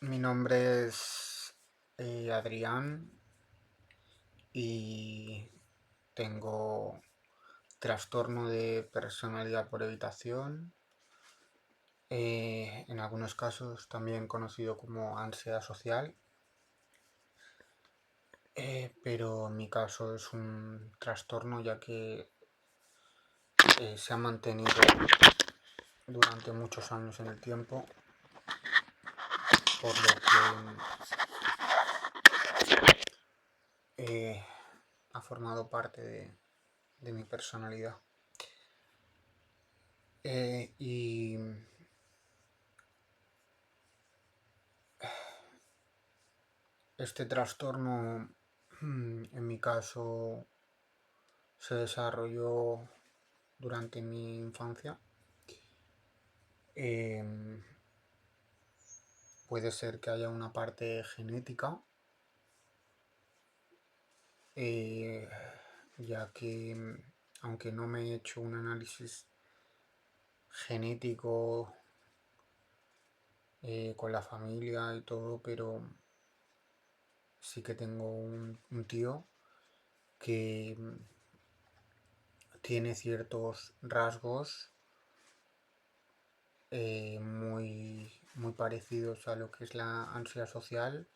Mi nombre es Adrián y tengo trastorno de personalidad por evitación, en algunos casos también conocido como ansiedad social, pero en mi caso es un trastorno ya que se ha mantenido durante muchos años en el tiempo, por lo que ha formado parte de mi personalidad. Y este trastorno, en mi caso, se desarrolló durante mi infancia. Em, Puede ser que haya una parte genética, eh, ya que aunque no me he hecho un análisis genético con la familia y todo, pero sí que tengo un tío que tiene ciertos rasgos muy parecidos a lo que es la ansiedad social.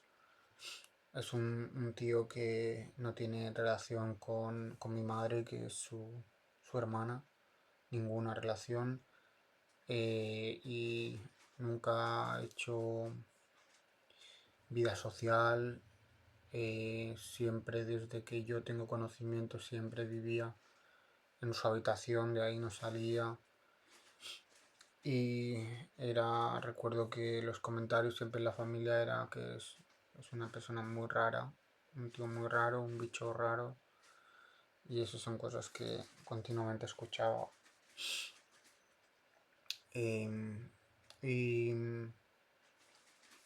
Es un tío que no tiene relación con mi madre, que es su hermana, ninguna relación, y nunca ha hecho vida social. Siempre desde que yo tengo conocimiento, siempre vivía en su habitación, de ahí no salía. Y recuerdo que los comentarios siempre en la familia era que es una persona muy rara, un tío muy raro, un bicho raro. Y esas son cosas que continuamente escuchaba. Y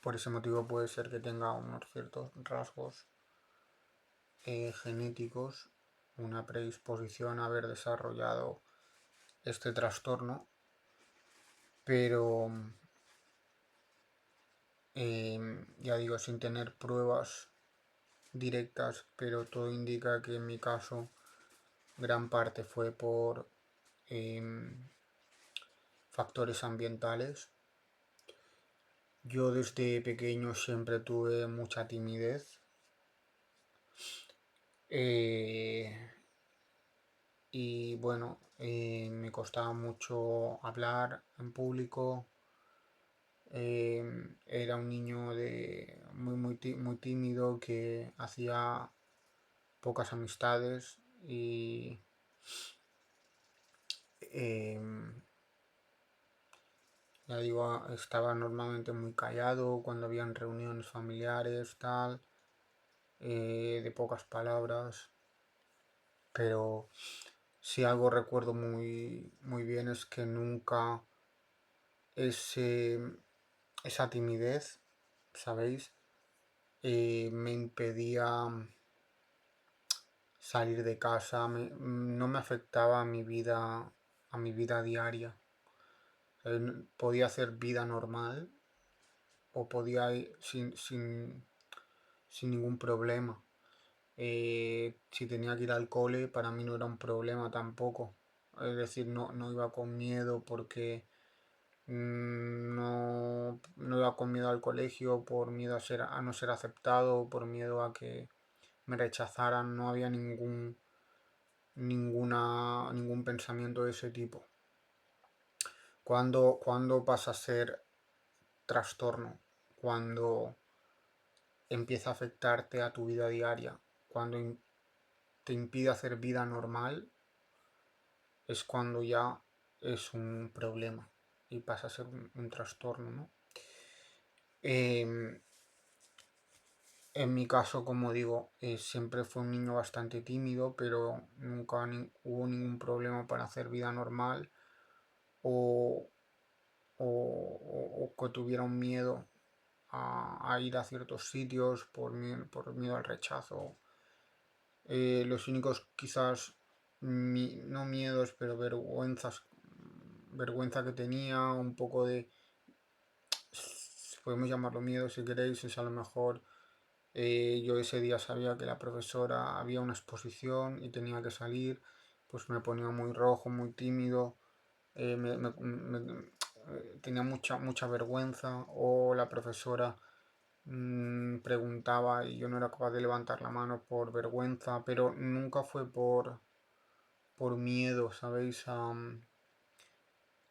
por ese motivo puede ser que tenga unos ciertos rasgos genéticos, una predisposición a haber desarrollado este trastorno, pero ya digo, sin tener pruebas directas, pero todo indica que en mi caso gran parte fue por factores ambientales. Yo desde pequeño siempre tuve mucha timidez, eh, y bueno, me costaba mucho hablar en público. Era un niño muy tímido que hacía pocas amistades y em, ya digo, estaba normalmente muy callado cuando habían reuniones familiares, tal, de pocas palabras, pero si algo recuerdo muy bien es que nunca ese, esa timidez, ¿sabéis? Me impedía salir de casa, no me afectaba a mi vida diaria. Podía hacer vida normal o podía ir sin ningún problema. Si tenía que ir al cole, para mí no era un problema tampoco. Es decir, no iba con miedo porque no iba con miedo al colegio, por miedo a no ser aceptado, por miedo a que me rechazaran. No había ningún pensamiento de ese tipo. Cuando pasa a ser trastorno? Cuando empieza a afectarte a tu vida diaria, cuando te impide hacer vida normal, es cuando ya es un problema y pasa a ser un trastorno, ¿no? Em, en mi caso, como digo, siempre fue un niño bastante tímido, pero nunca hubo ningún problema para hacer vida normal o, o que tuviera un miedo a ir a ciertos sitios por miedo al rechazo. Los únicos quizás, no miedos, pero vergüenza que tenía, un poco de podemos llamarlo miedo si queréis, es a lo mejor yo ese día sabía que la profesora había una exposición y tenía que salir, pues me ponía muy rojo, muy tímido, tenía mucha vergüenza, o la profesora preguntaba y yo no era capaz de levantar la mano por vergüenza, pero nunca fue por miedo, ¿sabéis? A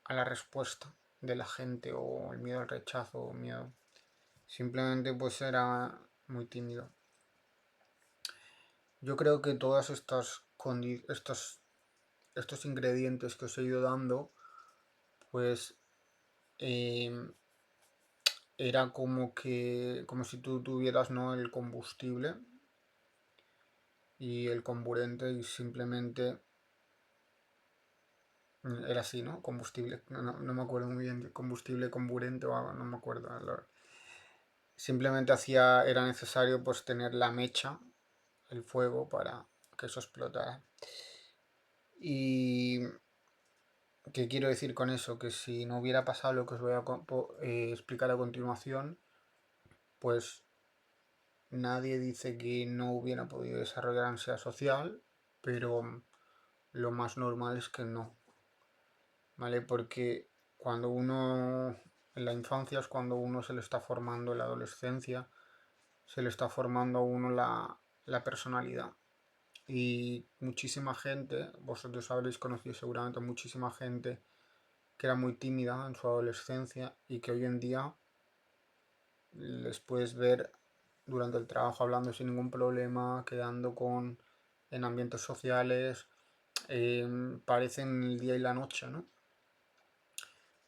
la respuesta de la gente, o el miedo al rechazo, o miedo. Simplemente pues era muy tímido. Yo creo que todas estos ingredientes que os he ido dando, pues era como si tú tuvieras, ¿no?, el combustible y el comburente, y simplemente era así, ¿no? Combustible, no me acuerdo muy bien, combustible, comburente o algo, no me acuerdo. Simplemente era necesario pues tener la mecha, el fuego, para que eso explotara. Y ¿qué quiero decir con eso? Que si no hubiera pasado lo que os voy a explicar a continuación, pues nadie dice que no hubiera podido desarrollar ansiedad social, pero lo más normal es que no, ¿vale? Porque cuando uno, en la infancia es cuando uno se le está formando, en la adolescencia, se le está formando a uno la personalidad. Y muchísima gente, vosotros habréis conocido seguramente muchísima gente que era muy tímida en su adolescencia y que hoy en día les puedes ver durante el trabajo hablando sin ningún problema, quedando en ambientes sociales, parecen el día y la noche, ¿no?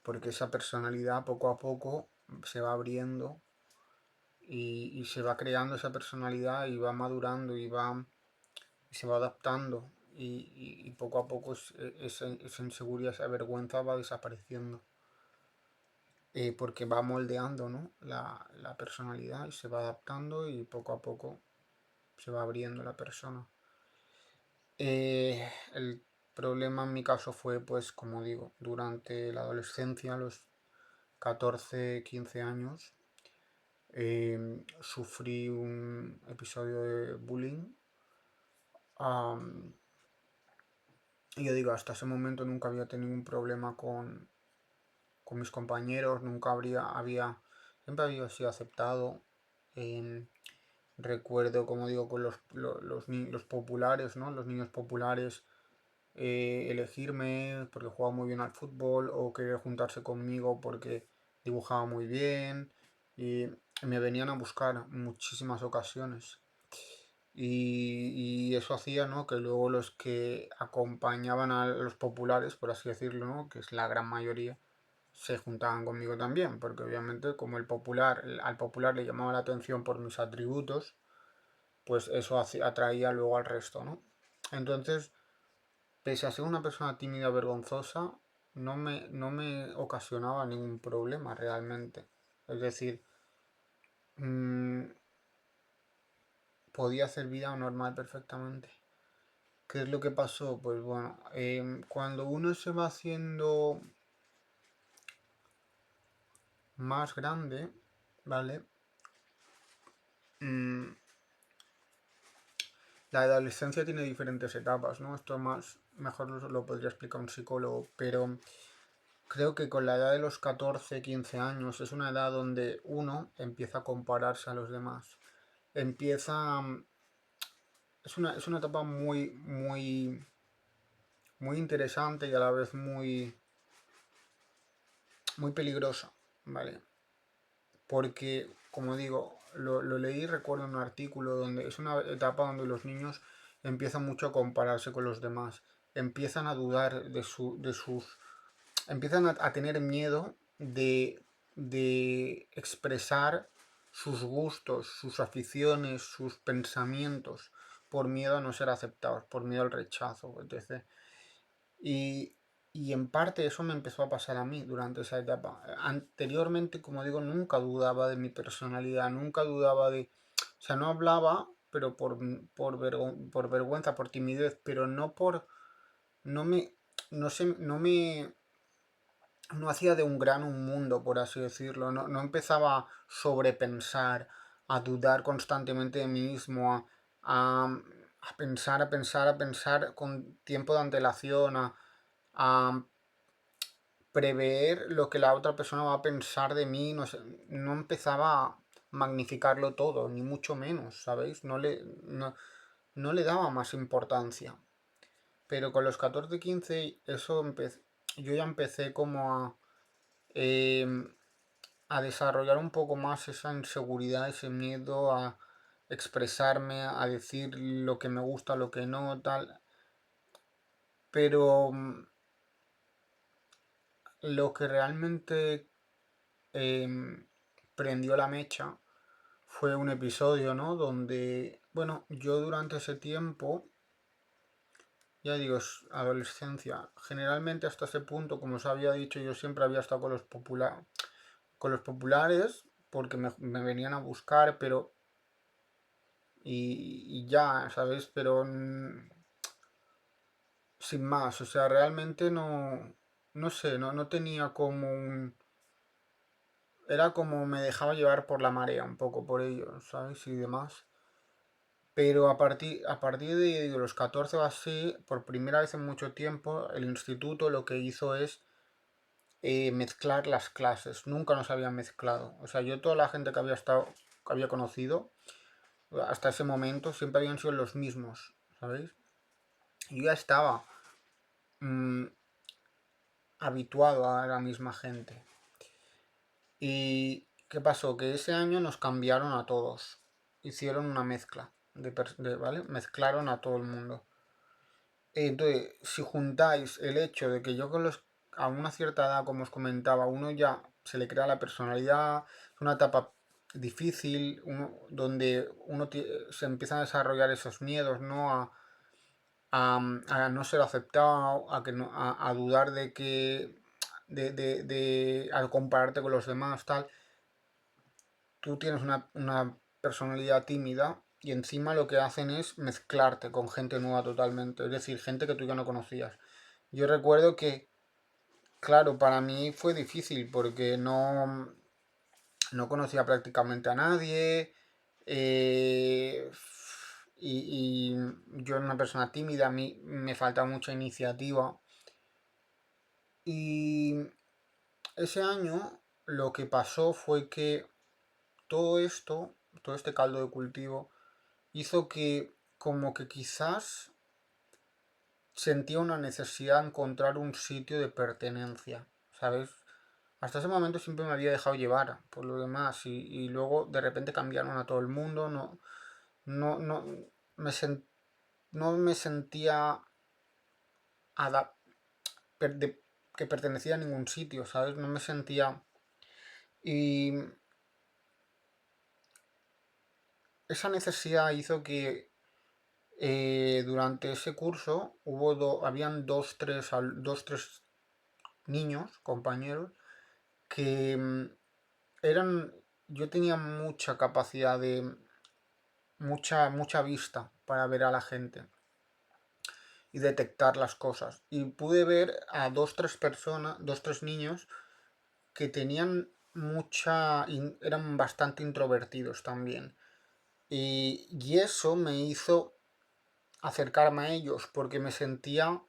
Porque esa personalidad poco a poco se va abriendo y se va creando esa personalidad y va madurando y se va adaptando, y poco a poco esa inseguridad, esa vergüenza va desapareciendo. Porque va moldeando, ¿no?, la personalidad, y se va adaptando y poco a poco se va abriendo la persona. El problema en mi caso fue, pues como digo, durante la adolescencia, a los 14, 15 años, sufrí un episodio de bullying. Y yo digo, hasta ese momento nunca había tenido un problema con mis compañeros, nunca siempre había sido aceptado. Recuerdo, como digo, con los populares, ¿no? Los niños populares, elegirme porque jugaba muy bien al fútbol, o querer juntarse conmigo porque dibujaba muy bien, y me venían a buscar en muchísimas ocasiones. Y eso hacía, ¿no?, que luego los que acompañaban a los populares, por así decirlo, ¿no?, que es la gran mayoría, se juntaban conmigo también, porque obviamente como al popular le llamaba la atención por mis atributos, pues eso atraía luego al resto, ¿no? Entonces, pese a ser una persona tímida, vergonzosa, no me ocasionaba ningún problema realmente. Es decir, podía hacer vida normal perfectamente. ¿Qué es lo que pasó? Pues bueno, cuando uno se va haciendo más grande, ¿vale? La adolescencia tiene diferentes etapas, ¿no? Esto mejor lo podría explicar un psicólogo, pero creo que con la edad de los 14, 15 años es una edad donde uno empieza a compararse a los demás. Es una etapa muy interesante y a la vez muy peligrosa, ¿vale? Porque, como digo, lo leí y recuerdo en un artículo donde es una etapa donde los niños empiezan mucho a compararse con los demás, empiezan a dudar empiezan a tener miedo de expresar sus gustos, sus aficiones, sus pensamientos, por miedo a no ser aceptados, por miedo al rechazo, etc. Y, y en parte eso me empezó a pasar a mí durante esa etapa. Anteriormente, como digo, nunca dudaba de mi personalidad, nunca dudaba de... O sea, no hablaba, pero por vergüenza, por timidez, pero no por... No me... No sé, no me... no hacía de un gran un mundo, por así decirlo. No empezaba a sobrepensar, a dudar constantemente de mí mismo, a pensar, a pensar, a pensar con tiempo de antelación, a prever lo que la otra persona va a pensar de mí. No sé, no empezaba a magnificarlo todo, ni mucho menos, ¿sabéis? No le daba más importancia. Pero con los 14 15 yo ya empecé como em, a desarrollar un poco más esa inseguridad, ese miedo a expresarme, a decir lo que me gusta, lo que no, tal. Pero lo que realmente em, prendió la mecha fue un episodio, ¿no? Donde, bueno, yo durante ese tiempo, ya digo, es adolescencia, generalmente hasta ese punto, como os había dicho, yo siempre había estado con los populares, porque me venían a buscar, pero y ya, ¿sabes? Pero sin más, o sea, realmente no sé, no tenía como un... Era como me dejaba llevar por la marea un poco por ello, ¿sabes? Y demás. Pero a partir de los 14 o así, por primera vez en mucho tiempo, el instituto lo que hizo es mezclar las clases. Nunca nos habían mezclado. O sea, yo toda la gente que había conocido, hasta ese momento, siempre habían sido los mismos, ¿sabéis? Yo ya estaba mm, habituado a la misma gente. ¿Y qué pasó? Que ese año nos cambiaron a todos. Hicieron una mezcla ¿vale? Mezclaron a todo el mundo. Entonces, si juntáis el hecho de que yo a una cierta edad, como os comentaba, uno ya se le crea la personalidad, es una etapa difícil, donde se empiezan a desarrollar esos miedos, ¿no? A no ser aceptado, a, que no, a dudar de que, al compararte con los demás, tal. Tú tienes una personalidad tímida y encima lo que hacen es mezclarte con gente nueva totalmente, es decir, gente que tú ya no conocías. Yo recuerdo que, claro, para mí fue difícil porque no conocía prácticamente a nadie, y yo era una persona tímida, a mí me falta mucha iniciativa. Y ese año lo que pasó fue que todo esto, todo este caldo de cultivo, hizo que como que quizás sentía una necesidad de encontrar un sitio de pertenencia, ¿sabes? Hasta ese momento siempre me había dejado llevar por lo demás y luego de repente cambiaron a todo el mundo, no, no, me sen- no me sentía adap- per- de- que pertenecía a ningún sitio, ¿sabes? No me sentía... Y esa necesidad hizo que durante ese curso habían dos, tres niños, compañeros, que eran, yo tenía mucha capacidad mucha vista para ver a la gente y detectar las cosas. Y pude ver a dos, tres niños que tenían eran bastante introvertidos también. Y eso me hizo acercarme a ellos porque me sentía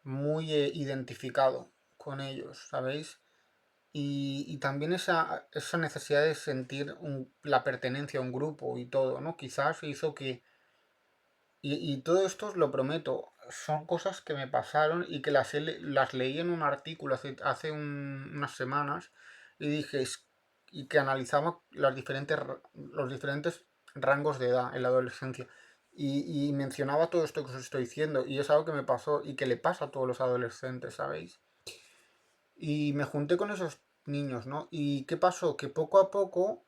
muy identificado con ellos, ¿sabéis? Y también esa necesidad de sentir la pertenencia a un grupo y todo, ¿no? Quizás hizo que... Y todo esto os lo prometo, son cosas que me pasaron y que las leí en un artículo hace unas semanas y dije, y que analizaba los diferentes rangos de edad en la adolescencia. Y mencionaba todo esto que os estoy diciendo y es algo que me pasó y que le pasa a todos los adolescentes, ¿sabéis? Y me junté con esos niños, ¿no? ¿Y qué pasó? Que poco a poco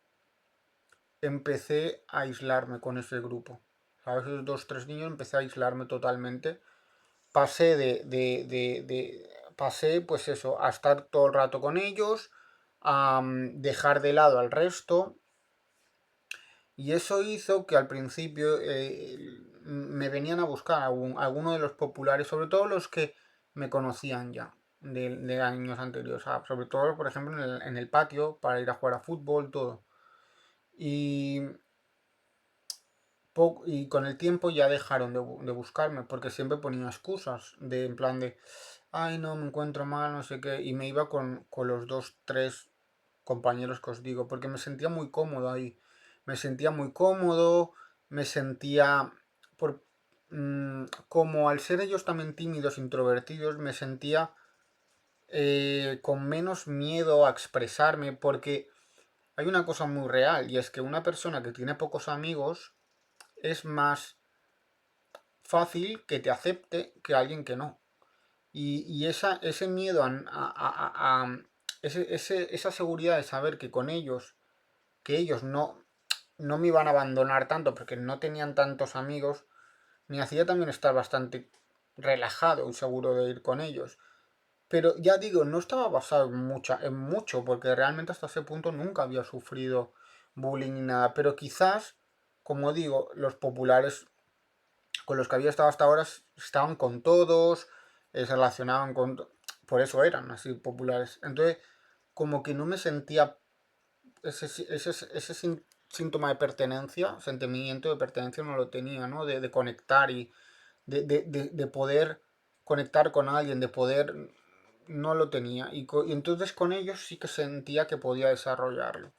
empecé a aislarme con ese grupo. A esos dos, tres niños empecé a aislarme totalmente. Pasé pasé pues eso, a estar todo el rato con ellos, a dejar de lado al resto. Y eso hizo que al principio me venían a buscar algunos de los populares, sobre todo los que me conocían ya. de años anteriores. O sea, sobre todo, por ejemplo, en el patio para ir a jugar a fútbol, todo. Y, y con el tiempo ya dejaron de buscarme porque siempre ponía excusas de en plan de, ay, no, me encuentro mal, no sé qué. Y me iba con los dos, tres compañeros que os digo, porque me sentía muy cómodo ahí. Me sentía muy cómodo, me sentía, por, como al ser ellos también tímidos, introvertidos, me sentía con menos miedo a expresarme, porque hay una cosa muy real, y es que una persona que tiene pocos amigos es más fácil que te acepte que alguien que no. Y ese miedo esa seguridad de saber que con ellos, que ellos no me iban a abandonar tanto porque no tenían tantos amigos, me hacía también estar bastante relajado y seguro de ir con ellos. Pero ya digo, no estaba basado en mucho, porque realmente hasta ese punto nunca había sufrido bullying ni nada. Pero quizás, como digo, los populares con los que había estado hasta ahora estaban con todos, se relacionaban con... Por eso eran así populares. Entonces, como que no me sentía ese síntoma de pertenencia, sentimiento de pertenencia no lo tenía, ¿no? De conectar y de poder conectar con alguien, de poder... No lo tenía. Y entonces con ellos sí que sentía que podía desarrollarlo.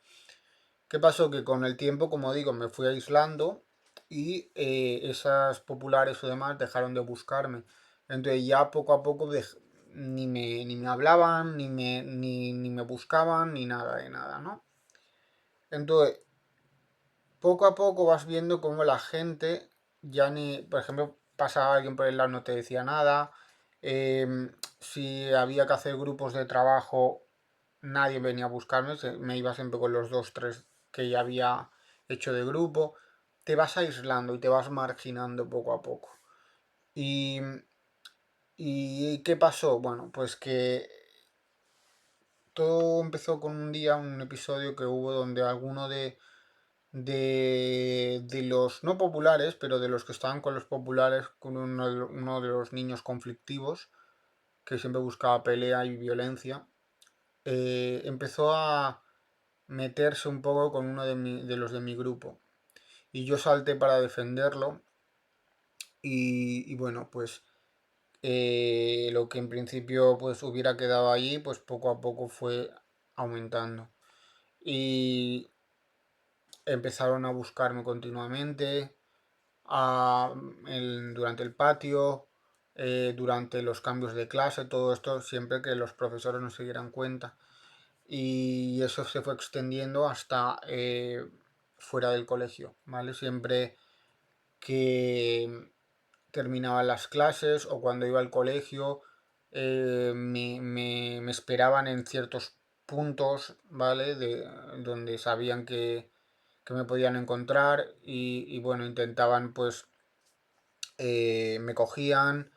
¿Qué pasó? Que con el tiempo, como digo, me fui aislando y esas populares o demás dejaron de buscarme. Entonces ya poco a poco ni me hablaban, ni me buscaban, ni nada de nada, ¿no? Entonces, poco a poco vas viendo cómo la gente ya ni, por ejemplo, pasaba alguien por el lado no te decía nada. Si había que hacer grupos de trabajo, nadie venía a buscarme, me iba siempre con los dos, tres que ya había hecho de grupo. Te vas aislando y te vas marginando poco a poco. ¿Y, y qué pasó? Bueno, pues que todo empezó con un día, un episodio que hubo donde alguno de los no populares, pero de los que estaban con los populares, con uno de los niños conflictivos, que siempre buscaba pelea y violencia, empezó a meterse un poco con uno de los de mi grupo. Y yo salté para defenderlo y bueno, pues lo que en principio pues hubiera quedado ahí, pues poco a poco fue aumentando. Y empezaron a buscarme continuamente, durante el patio, durante los cambios de clase, todo esto siempre que los profesores no se dieran cuenta. Y eso se fue extendiendo hasta fuera del colegio, ¿vale? Siempre que terminaban las clases o cuando iba al colegio, me esperaban en ciertos puntos, ¿vale? Donde sabían que me podían encontrar y bueno, intentaban pues me cogían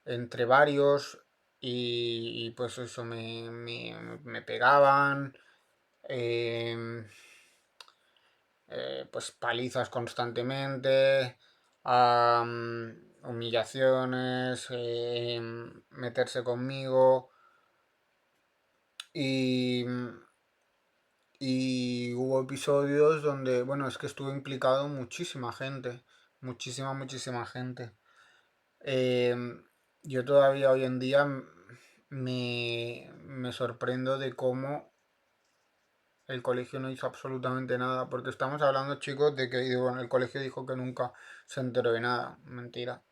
entre varios y, pues eso, me pegaban, em, pues palizas constantemente, humillaciones, meterse conmigo y, y hubo episodios donde, bueno, es que estuvo implicado muchísima gente, muchísima gente. Yo todavía hoy en día me sorprendo de cómo el colegio no hizo absolutamente nada, porque estamos hablando, chicos, de que bueno, el colegio dijo que nunca se enteró de nada. Mentira.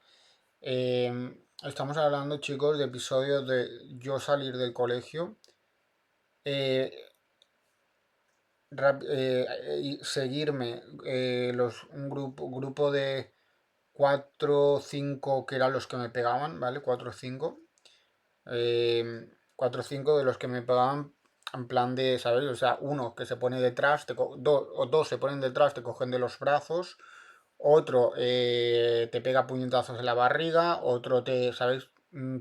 Estamos hablando, chicos, de episodios de yo salir del colegio, eh, y seguirme un grupo de cuatro o cinco que eran los que me pegaban, ¿vale? Cuatro o cinco. Cuatro o cinco de los que me pegaban en plan de, ¿sabes? O sea, uno que se pone detrás, o dos se ponen detrás, te cogen de los brazos, otro te pega puñetazos en la barriga, otro te, ¿sabes?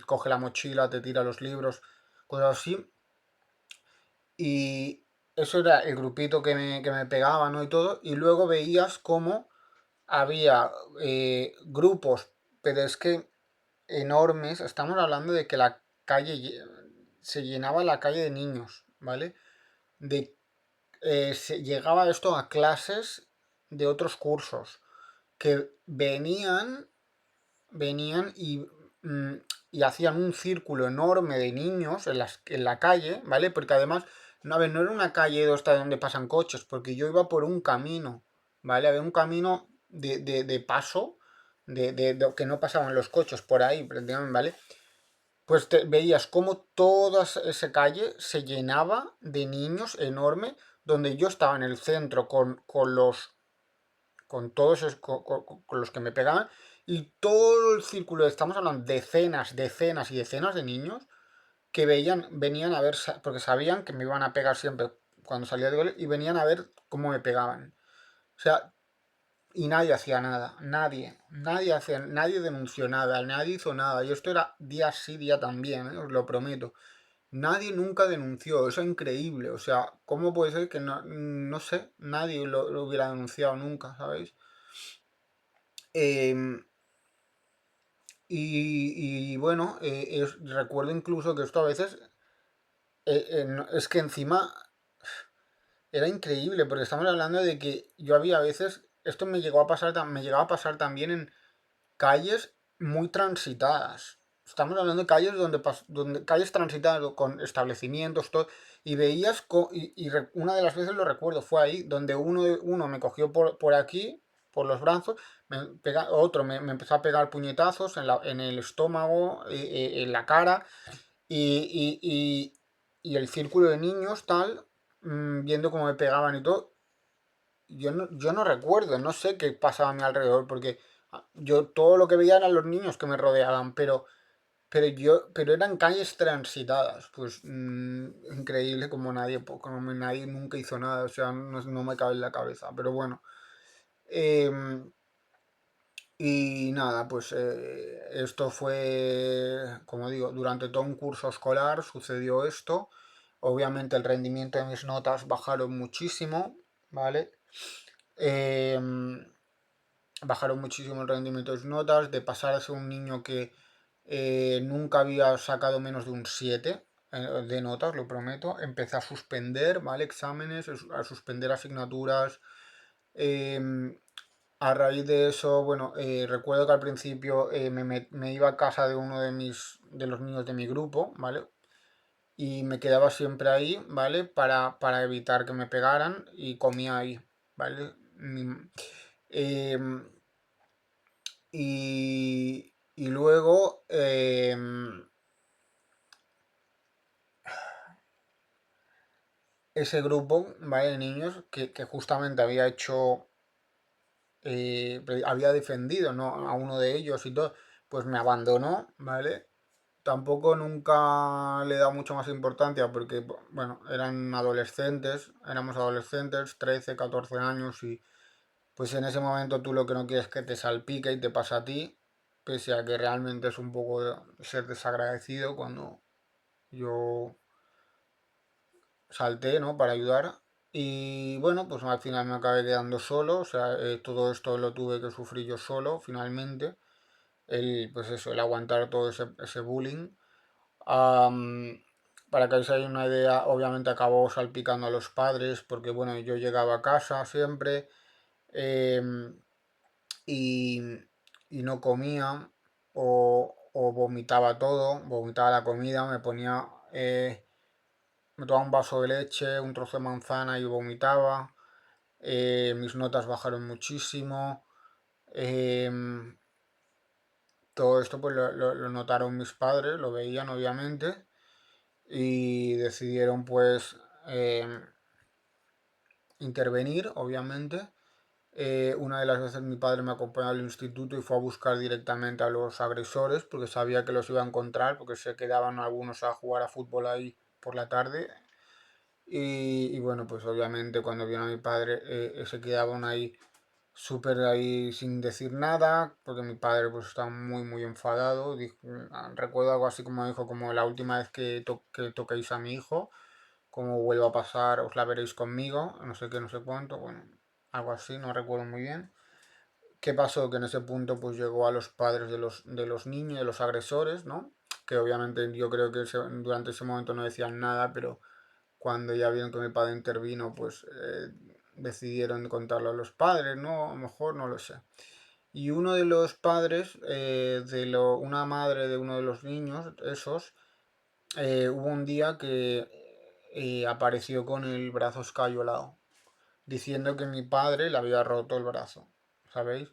Coge la mochila, te tira los libros, cosas así. Y eso era el grupito que me pegaba, ¿no? Y todo. Y luego veías cómo había grupos, pero es que enormes. Estamos hablando de que la calle se llenaba la calle de niños, ¿vale? De, llegaba esto a clases de otros cursos que venían mm, y hacían un círculo enorme de niños en la calle, ¿vale? Porque además, no, a ver, no era una calle donde pasan coches, porque yo iba por un camino, ¿vale? Había un camino de paso, que no pasaban los coches por ahí, prácticamente, ¿vale? Pues veías cómo toda esa calle se llenaba de niños enorme, donde yo estaba en el centro con todos con los que me pegaban y todo el círculo, estamos hablando decenas, decenas y decenas de niños que venían a ver, porque sabían que me iban a pegar siempre cuando salía de gol y venían a ver cómo me pegaban. O sea, y nadie hacía nada, nadie denunció nada, nadie hizo nada. Y esto era día sí, día también, os lo prometo. Nadie nunca denunció, eso es increíble. O sea, ¿cómo puede ser que no sé, nadie lo hubiera denunciado nunca, ¿sabéis? Em, y bueno, recuerdo incluso que esto a veces, es que encima era increíble, porque estamos hablando de que yo había veces, esto me llegó a pasar, me llegaba a pasar también en calles muy transitadas. Estamos hablando de calles donde calles transitadas con establecimientos, todo, y veías, una de las veces lo recuerdo, fue ahí, donde uno me cogió por aquí, por los brazos, otro me empezó a pegar puñetazos en el estómago, en la cara, y, y, y el círculo de niños, tal, viendo cómo me pegaban y todo, yo no recuerdo, no sé qué pasaba a mi alrededor, porque yo todo lo que veía eran los niños que me rodeaban, pero eran calles transitadas, pues increíble como nadie nunca hizo nada, o sea, no me cabe en la cabeza, pero bueno. em, y nada, pues esto fue, como digo, durante todo un curso escolar sucedió esto. Obviamente el rendimiento de mis notas bajaron muchísimo, ¿vale? Em, Bajaron muchísimo el rendimiento de mis notas, de pasar a ser un niño que nunca había sacado menos de un 7 de notas, lo prometo. Empecé a suspender, ¿vale? Exámenes, a suspender asignaturas. em, a raíz de eso, bueno, recuerdo que al principio me iba a casa de uno de los niños de mi grupo, ¿vale? Y me quedaba siempre ahí, ¿vale? Para evitar que me pegaran y comía ahí, ¿vale? Em, y luego, ese grupo, ¿vale? De niños que justamente había hecho, había defendido, ¿no? A uno de ellos y todo, pues me abandonó, ¿vale? Tampoco nunca le he dado mucho más importancia porque, bueno, éramos adolescentes, 13 14 años y pues en ese momento tú lo que no quieres es que te salpique y te pasa a ti, pese a que realmente es un poco ser desagradecido cuando yo salté, ¿no? Para ayudar. Y bueno, pues al final me acabé quedando solo, o sea, todo esto lo tuve que sufrir yo solo, finalmente. Pues eso, el aguantar todo ese bullying. Am, para que os hagáis una idea, obviamente acabó salpicando a los padres, porque bueno, yo llegaba a casa siempre, em, y, y no comía, o vomitaba todo, vomitaba la comida, me tomaba un vaso de leche, un trozo de manzana y vomitaba. Mis notas bajaron muchísimo. em, Todo esto pues lo notaron mis padres, lo veían obviamente y decidieron pues intervenir, obviamente. Una de las veces mi padre me acompañó al instituto y fue a buscar directamente a los agresores porque sabía que los iba a encontrar porque se quedaban algunos a jugar a fútbol ahí por la tarde. Y bueno, pues obviamente cuando vieron a mi padre, se quedaban ahí súper ahí sin decir nada, porque mi padre pues estaba muy muy enfadado. Recuerdo algo así como dijo, como la última vez que toquéis a mi hijo, como vuelva a pasar, os la veréis conmigo, no sé qué, no sé cuánto, bueno, algo así, no recuerdo muy bien. ¿Qué pasó? Que en ese punto pues llegó a los padres de los niños, de los agresores, ¿no? que obviamente yo creo que durante ese momento no decían nada, pero cuando ya vieron que mi padre intervino, pues decidieron contarlo a los padres, ¿no? A lo mejor, no lo sé. Y uno de los padres, una madre de uno de los niños, esos, hubo un día que apareció con el brazo escayolado, diciendo que mi padre le había roto el brazo, ¿sabéis?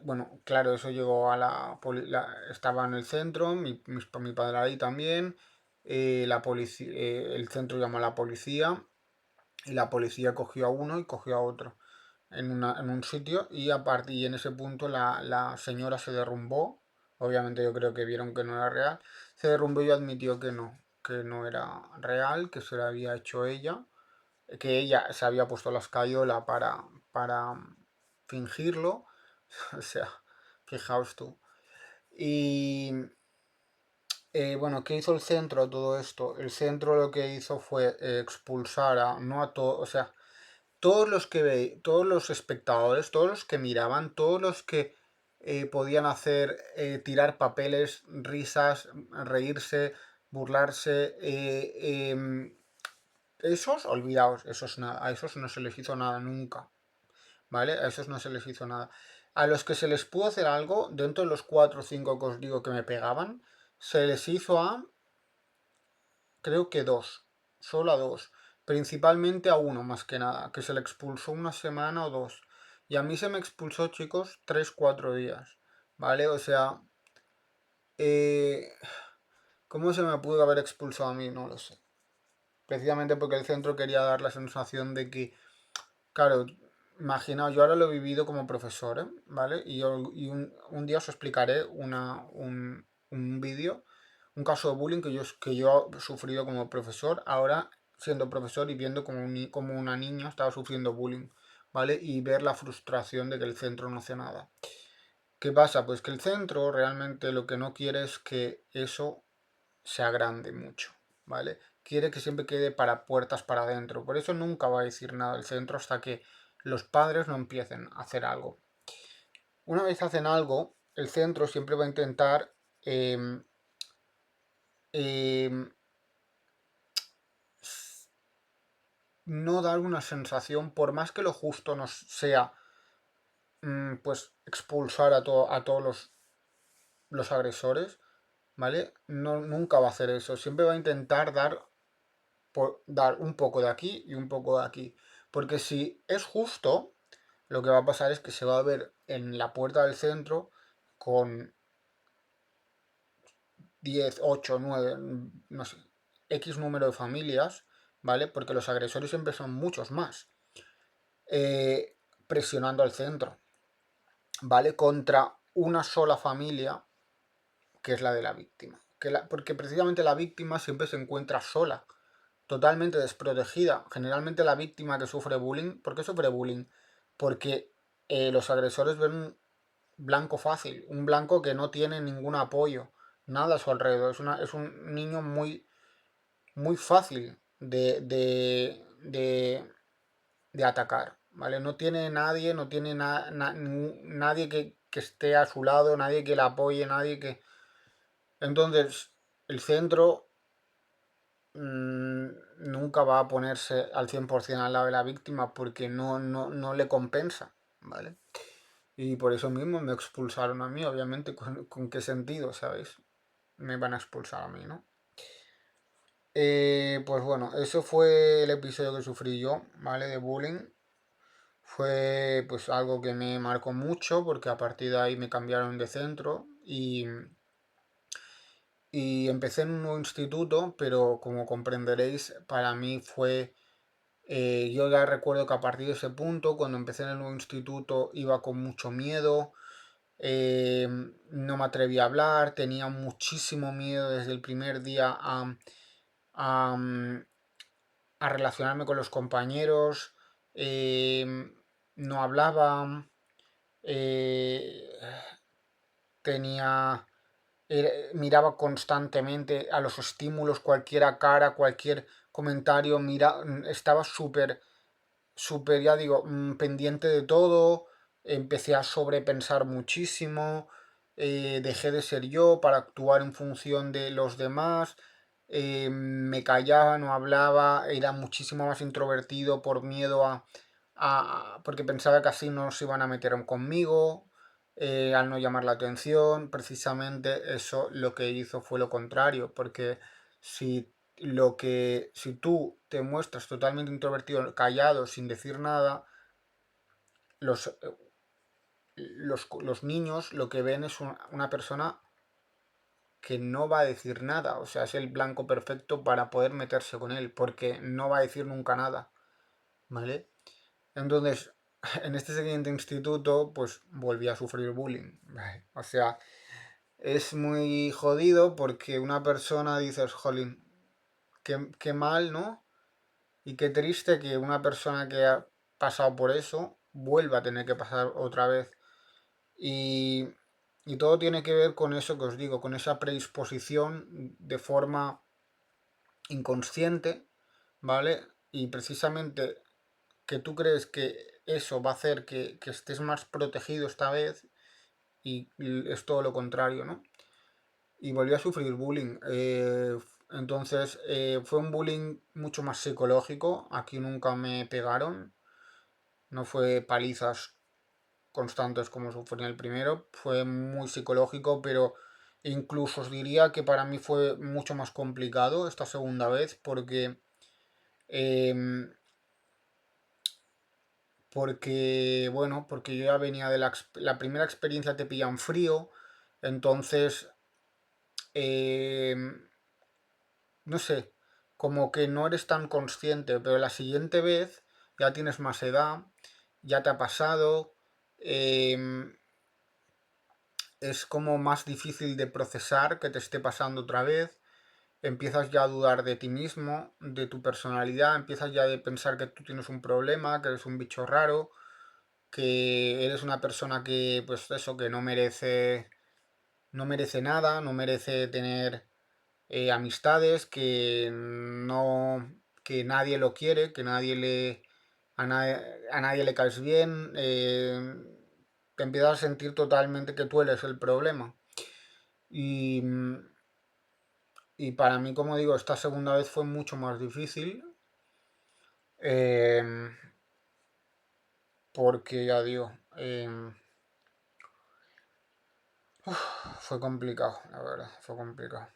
Bueno, claro, eso llegó a estaba en el centro, mi padre ahí también, el centro llamó a la policía y la policía cogió a uno y cogió a otro en un sitio y en ese punto la señora se derrumbó. Obviamente yo creo que vieron que no era real. Se derrumbó y admitió que no era real, que se lo había hecho ella, que ella se había puesto la escayola para fingirlo. O sea, fijaos tú. Y bueno, ¿qué hizo el centro a todo esto? El centro lo que hizo fue expulsar no a todos, o sea, todos los espectadores, todos los que miraban, todos los que podían hacer, tirar papeles, risas, reírse, burlarse, esos, olvidaos, esos nada, a esos no se les hizo nada nunca, ¿vale? A esos no se les hizo nada. A los que se les pudo hacer algo, dentro de los 4 o 5 que os digo que me pegaban, se les hizo creo que dos, solo a dos, principalmente a uno más que nada, que se le expulsó una semana o dos. Y a mí se me expulsó, chicos, 3, 4 días, ¿vale? O sea, eh, ¿cómo se me pudo haber expulsado a mí? No lo sé. Precisamente porque el centro quería dar la sensación de que, claro, imaginaos, yo ahora lo he vivido como profesor, ¿eh? ¿Vale? Un día os explicaré un vídeo, un caso de bullying que yo he sufrido como profesor, ahora siendo profesor y viendo como una niña estaba sufriendo bullying, ¿vale? Y ver la frustración de que el centro no hace nada. ¿Qué pasa? Pues que el centro realmente lo que no quiere es que eso se agrande mucho, ¿vale? Quiere que siempre quede para puertas para adentro. Por eso nunca va a decir nada el centro hasta que los padres no empiecen a hacer algo. Una vez hacen algo, el centro siempre va a intentar em, em, no dar una sensación, por más que lo justo nos sea, pues expulsar a todos los agresores, ¿vale? No, nunca va a hacer eso. Siempre va a intentar dar un poco de aquí y un poco de aquí. Porque si es justo, lo que va a pasar es que se va a ver en la puerta del centro con 10 8 9 no sé, X número de familias, ¿vale? Porque los agresores siempre son muchos más, eh, presionando al centro, ¿vale? Contra una sola familia, que es la de la víctima. Porque precisamente la víctima siempre se encuentra sola, totalmente desprotegida. Generalmente la víctima que sufre bullying, ¿por qué sufre bullying? Porque los agresores ven un blanco fácil, un blanco que no tiene ningún apoyo, nada a su alrededor. Es un niño muy fácil de atacar, ¿vale? No tiene nadie, no tiene nadie que esté a su lado, nadie que le apoye, nadie que... Entonces, el centro nunca va a ponerse al 100% al lado de la víctima porque no le compensa, ¿vale? Y por eso mismo me expulsaron a mí, obviamente, ¿con qué sentido, sabéis? Me van a expulsar a mí, ¿no? Pues bueno, eso fue el episodio que sufrí yo, ¿vale? De bullying. Fue pues algo que me marcó mucho porque a partir de ahí me cambiaron de centro y empecé en un nuevo instituto, pero como comprenderéis, para mí fue... yo ya recuerdo que a partir de ese punto, cuando empecé en el nuevo instituto, iba con mucho miedo, no me atreví a hablar, tenía muchísimo miedo desde el primer día a, a relacionarme con los compañeros, no hablaba, eh, tenía, miraba constantemente a los estímulos, cualquier cara, cualquier comentario, estaba súper, ya digo, pendiente de todo, empecé a sobrepensar muchísimo, dejé de ser yo para actuar en función de los demás, me callaba, no hablaba, era muchísimo más introvertido por miedo porque pensaba que así no se iban a meter conmigo, al no llamar la atención. Precisamente eso lo que hizo fue lo contrario, porque si tú te muestras totalmente introvertido, callado, sin decir nada, los, los niños lo que ven es una persona que no va a decir nada, o sea, es el blanco perfecto para poder meterse con él, porque no va a decir nunca nada, ¿vale? Entonces, en este siguiente instituto, pues volví a sufrir bullying, ¿vale? O sea, es muy jodido porque una persona dices, jolín, qué mal, ¿no? Y qué triste que una persona que ha pasado por eso vuelva a tener que pasar otra vez. Y, y todo tiene que ver con eso que os digo, con esa predisposición de forma inconsciente, ¿vale? Y precisamente que tú crees que eso va a hacer que estés más protegido esta vez y es todo lo contrario, ¿no? Y volví a sufrir bullying. Entonces fue un bullying mucho más psicológico. Aquí nunca me pegaron. No fue palizas constantes como sufrí en el primero. Fue muy psicológico, pero incluso os diría que para mí fue mucho más complicado esta segunda vez em, porque yo ya venía de la primera experiencia, te pilla en frío, entonces, em, no sé, como que no eres tan consciente, pero la siguiente vez ya tienes más edad, ya te ha pasado, em, es como más difícil de procesar que te esté pasando otra vez, empiezas ya a dudar de ti mismo, de tu personalidad, empiezas ya a pensar que tú tienes un problema, que eres un bicho raro, que eres una persona que, pues eso, que no merece nada, no merece tener amistades, que nadie lo quiere, a nadie le caes bien, te empiezas a sentir totalmente que tú eres el problema. Y, y para mí, como digo, esta segunda vez fue mucho más difícil, eh, porque ya digo, fue complicado, la verdad, fue complicado.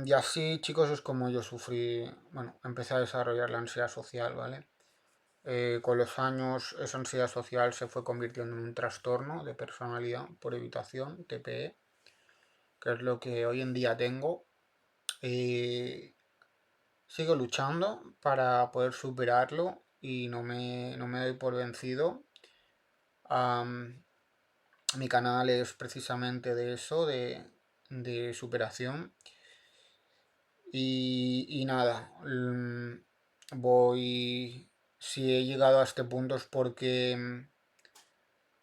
Y así, chicos, es como yo sufrí, bueno, empecé a desarrollar la ansiedad social, ¿vale? Con los años esa ansiedad social se fue convirtiendo en un trastorno de personalidad por evitación, TPE, que es lo que hoy en día tengo. Eh, Sigo luchando para poder superarlo y no me doy por vencido. Am, Mi canal es precisamente de eso, de superación. Y nada, si he llegado a este punto es porque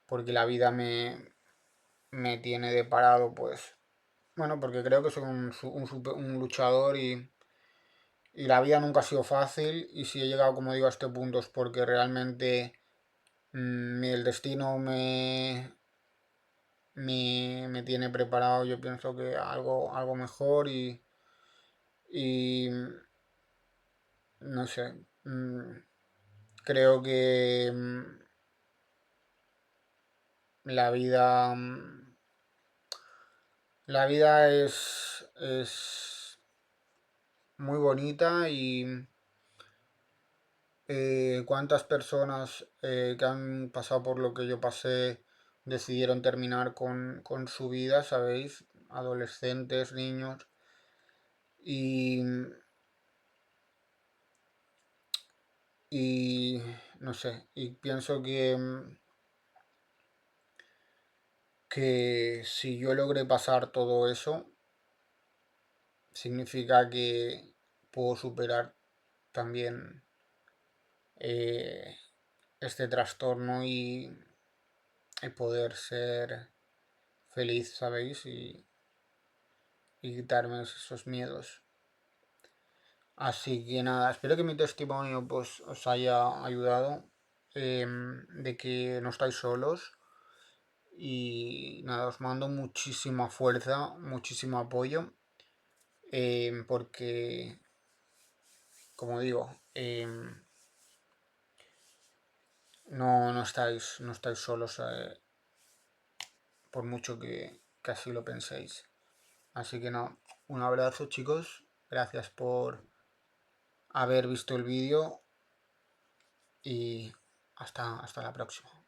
la vida me tiene de parado, pues, bueno, porque creo que soy un luchador y la vida nunca ha sido fácil y si he llegado, como digo, a este punto es porque realmente el destino me tiene preparado, yo pienso que algo mejor y no sé, creo que la vida, la vida es muy bonita y cuántas personas que han pasado por lo que yo pasé decidieron terminar con su vida, ¿sabéis? Adolescentes, niños y, y no sé, y pienso que si yo logré pasar todo eso, significa que puedo superar también eh, este trastorno y poder ser feliz, ¿sabéis? Y quitarme esos miedos. Así que nada, espero que mi testimonio pues os haya ayudado, de que no estáis solos Y nada, os mando muchísima fuerza, muchísimo apoyo, porque, como digo, no estáis solos, por mucho que así lo penséis. Así que no, un abrazo, chicos. Gracias por haber visto el vídeo y hasta la próxima.